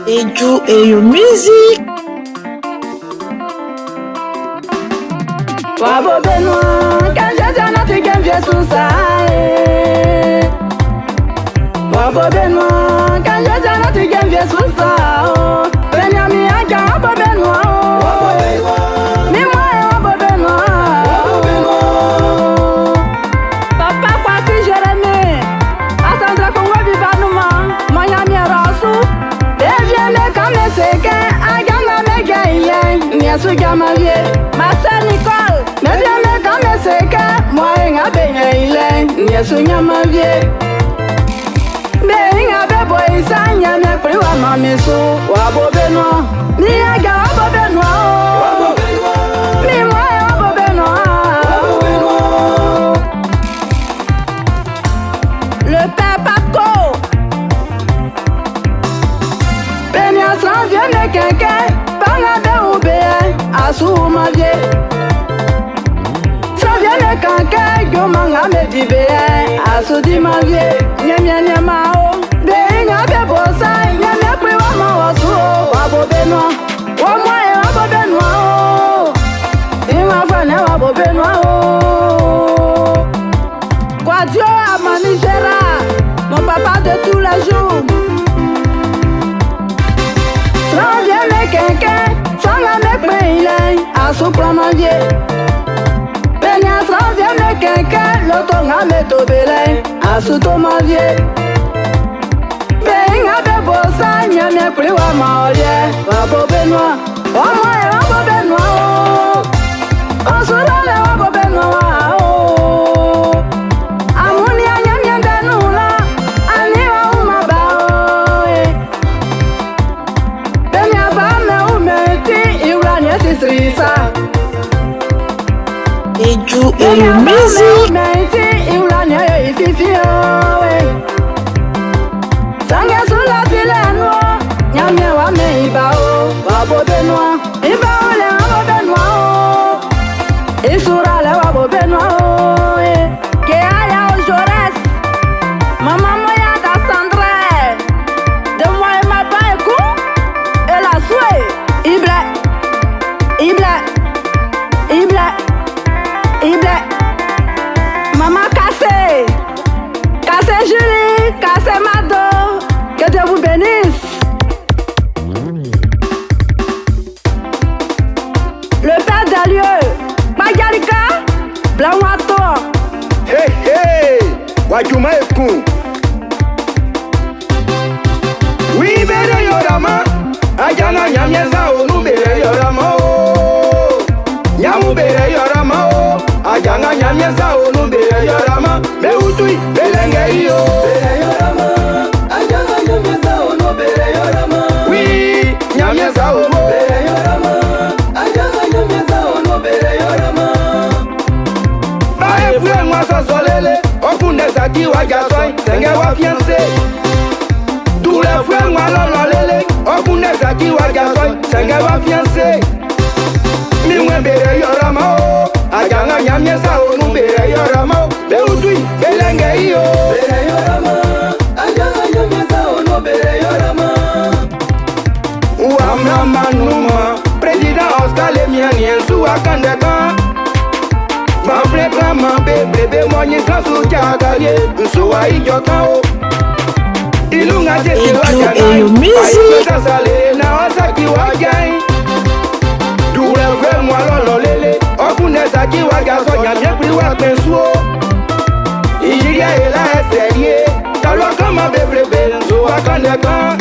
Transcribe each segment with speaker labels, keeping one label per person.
Speaker 1: Eju et your music.
Speaker 2: Wabo Benoît, quand je dis à notre game, viens tout ça. Wabo Benoît, quand je dis à notre game, viens tout ça. Benjamin, Wabo Benoît. Ni moi, Wabo Benoît. Papa, quoi que Jérémie. Attendre qu'on va vivre à nous, Miami Rassou. Deviens le comme c'est qu'un agama mégaïen. N'y a ce gamin vieux. Ma sœur Nicole. Mais bien le comme c'est qu'un moi, un bégaïen. N'y a ce gamin vieux. Benga bebo isanya me pri wa mami so Wabo Benoît ni aga Wabo Benoît ni moi Wabo Benoît le père Paco Benia sans vient de quelqu'un Banga de oubé Asou ma vie sans vient de quelqu'un Gomanga me dit bé Asou di ma vie Nyamia mao Benga bebo sa Nyamia pri wa ma wasu Wabo Benoît Wa moi Wabo Benoît Ima fane Wabo Benoît Quoi Dieu a manigera Mon papa de tous les jours Sans vient me quelqu'un Sans la me prendre A soupla ma vie Benya sans vient me quelqu'un L'auto nga me tobele A souto ma vie Benga bebo sa Nyamia pri wa ma olie Wabo Benoît Wa moi Wabo Benoît On soulale Wabo Benoît Amuni a Nyamia denula Ani wa umaba Benya ba me umeti Iura nye sisrisa
Speaker 1: Eju et your music.
Speaker 2: Menti Iura nye ififi Sange sula tileno Nyamia wa me iba Wabo Benoît Iba ole Wabo Benoît Isura le Wabo Benoît Ke aya o Jaurès Maman moya da Sandré De moi et ma baïkou Et la soué Ible Maman cassé Julie, cassé Mado Que Dieu vous bénisse Le père d'Alieu Magalika Blawato
Speaker 3: Hey hey, Wajuma Eku. Oui, bere yorama. Ajana nyamyeza onu bere yorama o. Nyamu bere yorama o. Ajana nyamyeza onu bere yorama. Meutui belenge yo. Bere yorama. Ajana nyamyeza onu bere yorama. Oui, nyamyeza onu bere yorama. Ajana nyamyeza onu bere yorama. Bae fue moi solele. Okune saki wa gasoi, senge wa fiancé. Tous les frères moi lololele. Okune saki wa gasoi, senge wa fiancé. Mi mwe bere yorama o. Ajanga nyamyeza onu bere yorama o. Beutui belenge yo. Bere yorama. Ajanga nyamyeza onu bere yorama. Ouamna manuma. Président Oscar Lemiani ensu akandeka. Mample klama bebe mwenye kansu chagalie Nsuwa ijokao Ilunga jesi wajanai Aika sale na wasaki wajai Dure fwe mwalolo lele Okune saki wagaso nyamye pri wapensuo Ijiria ela eserie Talwa kama bebe nsuwa kandeka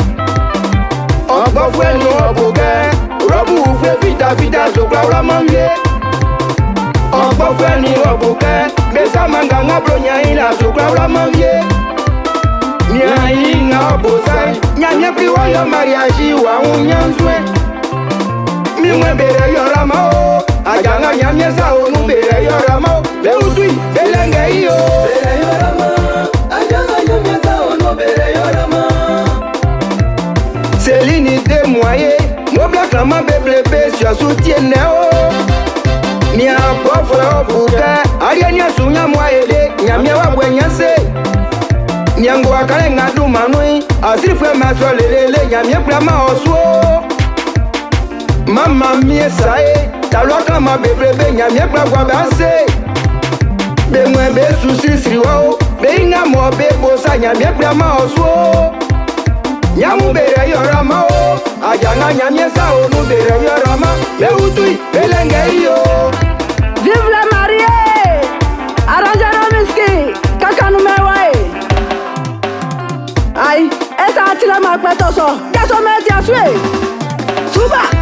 Speaker 3: Okbo fwe no obuke Robu ufwe fita sokla ula manje Okbo fwe ni obuke Besa manga nga bronya ina sukla ula mavye Nya inga obusai Nyanya priwa yo mariaji wa unyanzwe Mimwe bere yorama o Ajanga nyamyeza onu bere yorama o Beutui belenge iyo Bere yorama Ajanga nyamyeza onu bere yorama Céline de moye Mobla klama beblebe Sya soutienne o Nia pofre obuke Ariania sunya mwaele Nyamia wa bwenyase Nyango akale ngadu manui asiri fwe maswa lelele nyamye plama oswo mama mie sae talwa kama bebrebe nyamye plagwa base be mwe be susi sriwo be inga mo be bosa nyamye plama oswo nyamu bere yorama o ajana nyamye sa o nu bere yorama be utui belenge yo.
Speaker 2: Vive les mariés! Arrangez nos miski! Kaka nous met ouais! Aïe! Et ça a tiré ma pète au sort! Qu'est-ce qu'on met à suer? Souba!